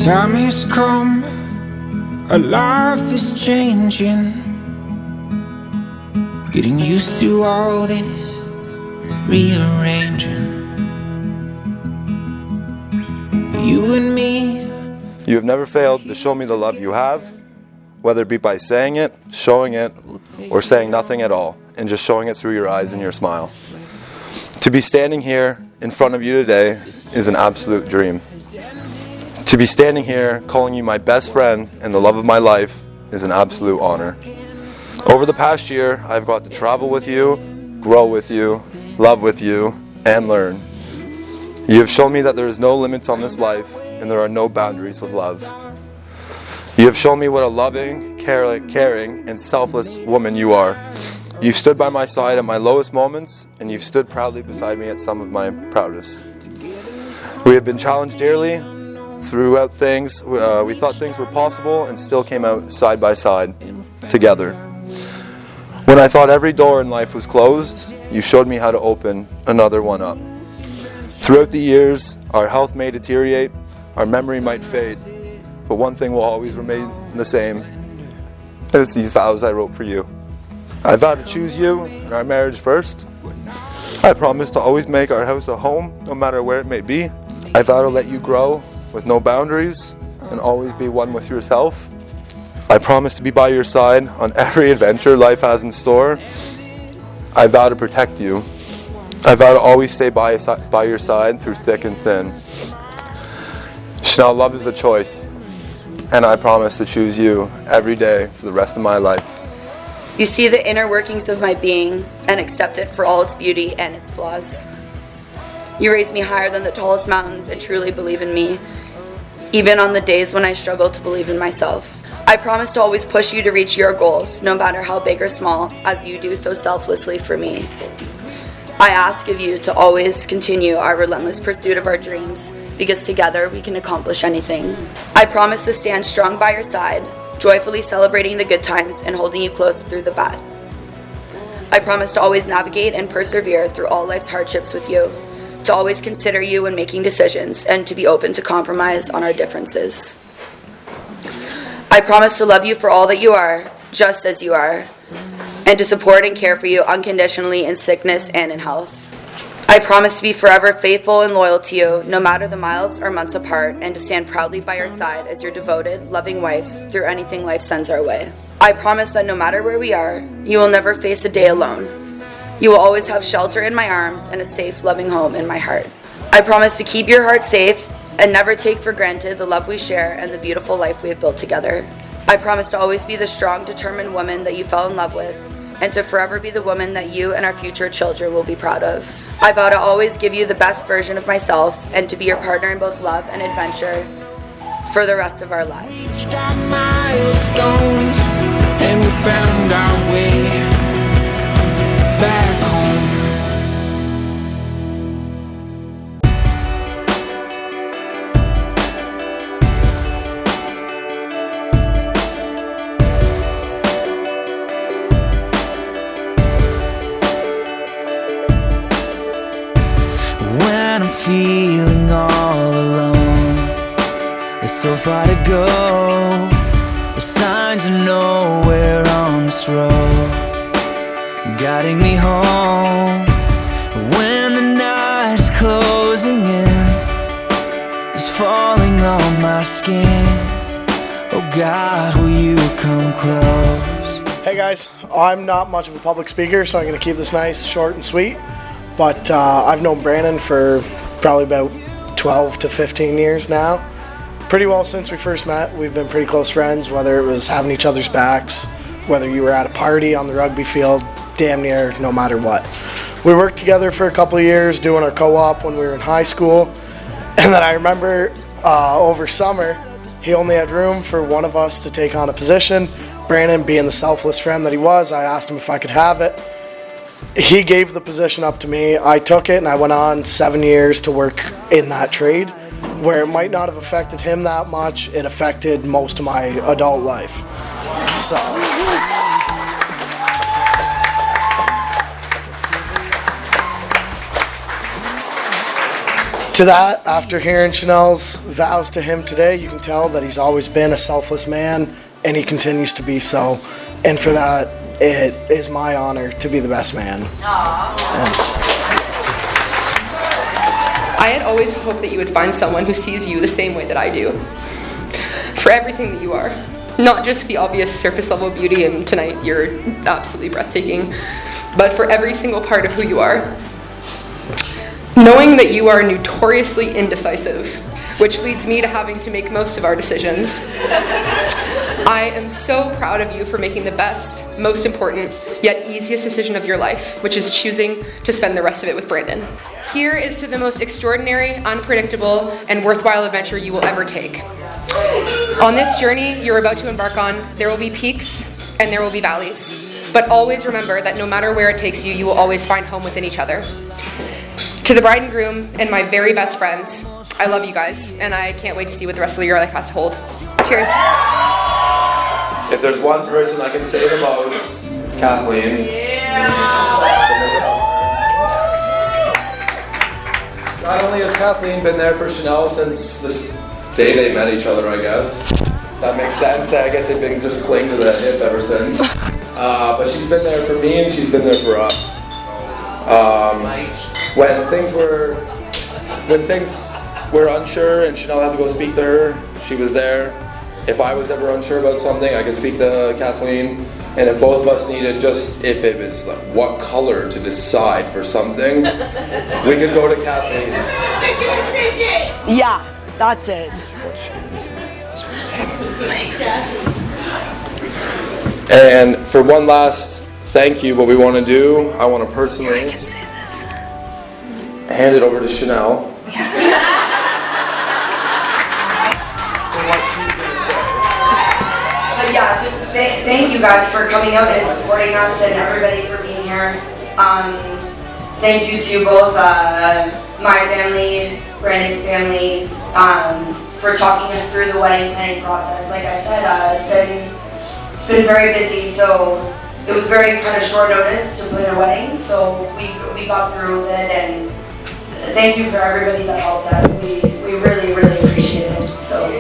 Time has come, our life is changing. Getting used to all this rearranging. You and me. You have never failed to show me the love you have, whether it be by saying it, showing it, or saying nothing at all, and just showing it through your eyes and your smile. To be standing here in front of you today is an absolute dream. To be standing here calling you my best friend and the love of my life is an absolute honor. Over the past year, I've got to travel with you, grow with you, love with you, and learn. You have shown me that there is no limits on this life and there are no boundaries with love. You have shown me what a loving, caring, and selfless woman you are. You've stood by my side at my lowest moments, and you've stood proudly beside me at some of my proudest. We have been challenged dearly throughout things. We thought things were possible and still came out side by side, together. When I thought every door in life was closed, you showed me how to open another one up. Throughout the years, our health may deteriorate, our memory might fade, but one thing will always remain the same, and it's these vows I wrote for you. I vow to choose you and our marriage first. I promise to always make our house a home, no matter where it may be. I vow to let you grow with no boundaries and always be one with yourself. I promise to be by your side on every adventure life has in store. I vow to protect you. I vow to always stay by your side through thick and thin. Shannelle, love is a choice, and I promise to choose you every day for the rest of my life. You see the inner workings of my being and accept it for all its beauty and its flaws. You raise me higher than the tallest mountains and truly believe in me, even on the days when I struggle to believe in myself. I promise to always push you to reach your goals, no matter how big or small, as you do so selflessly for me. I ask of you to always continue our relentless pursuit of our dreams, because together we can accomplish anything. I promise to stand strong by your side, joyfully celebrating the good times and holding you close through the bad. I promise to always navigate and persevere through all life's hardships with you, to always consider you when making decisions, and to be open to compromise on our differences. I promise to love you for all that you are, just as you are, and to support and care for you unconditionally in sickness and in health. I promise to be forever faithful and loyal to you, no matter the miles or months apart, and to stand proudly by your side as your devoted, loving wife through anything life sends our way. I promise that no matter where we are, you will never face a day alone. You will always have shelter in my arms and a safe, loving home in my heart. I promise to keep your heart safe and never take for granted the love we share and the beautiful life we have built together. I promise to always be the strong, determined woman that you fell in love with, and to forever be the woman that you and our future children will be proud of. I vow to always give you the best version of myself and to be your partner in both love and adventure for the rest of our lives. Reached our milestones and we found our way back home. When I'm feeling all alone, there's so far to go. The signs are nowhere on this road, guiding me home. When the night's closing in, it's falling on my skin. Oh God, will you come close? Hey guys, I'm not much of a public speaker, so I'm going to keep this nice, short and sweet. But I've known Brandon for probably about 12 to 15 years now. Pretty well since we first met. We've been pretty close friends, whether it was having each other's backs, whether you were at a party on the rugby field, damn near no matter what. We worked together for a couple of years doing our co-op when we were in high school. And then I remember over summer, he only had room for one of us to take on a position. Brandon, being the selfless friend that he was, I asked him if I could have it. He gave the position up to me. I took it and I went on 7 years to work in that trade, where it might not have affected him that much. It affected most of my adult life. So To that, after hearing Shannelle's vows to him today, you can tell that he's always been a selfless man, and he continues to be so. And for that, it is my honor to be the best man. I had always hoped that you would find someone who sees you the same way that I do. For everything that you are. Not just the obvious surface level beauty, and tonight you're absolutely breathtaking, but for every single part of who you are. Knowing that you are notoriously indecisive, which leads me to having to make most of our decisions. I am so proud of you for making the best, most important, yet easiest decision of your life, which is choosing to spend the rest of it with Brandon. Here is to the most extraordinary, unpredictable, and worthwhile adventure you will ever take. On this journey you're about to embark on, there will be peaks and there will be valleys. But always remember that no matter where it takes you, you will always find home within each other. To the bride and groom and my very best friends, I love you guys, and I can't wait to see what the rest of your life has to hold. Cheers. If there's one person I can say the most, it's Kathleen. Not only has Kathleen been there for Shannelle since the day they met each other, I guess. That makes sense. I guess they've been just clinging to the hip ever since. But she's been there for me and she's been there for us. When things were unsure and Shannelle had to go speak to her, she was there. If I was ever unsure about something, I could speak to Kathleen. And if both of us needed if it was like what color to decide for something, we could go to Kathleen. Make a decision! Yeah, that's it. And for one last thank you, what we want to do, I want to personally hand it over to Shannelle. Yeah, just thank you guys for coming out and supporting us and everybody for being here. Thank you to both my family, Brandon's family, for talking us through the wedding planning process. Like I said, it's been very busy, so it was very kind of short notice to plan a wedding, so we got through with it, and thank you for everybody that helped us. We really, really appreciate it. So.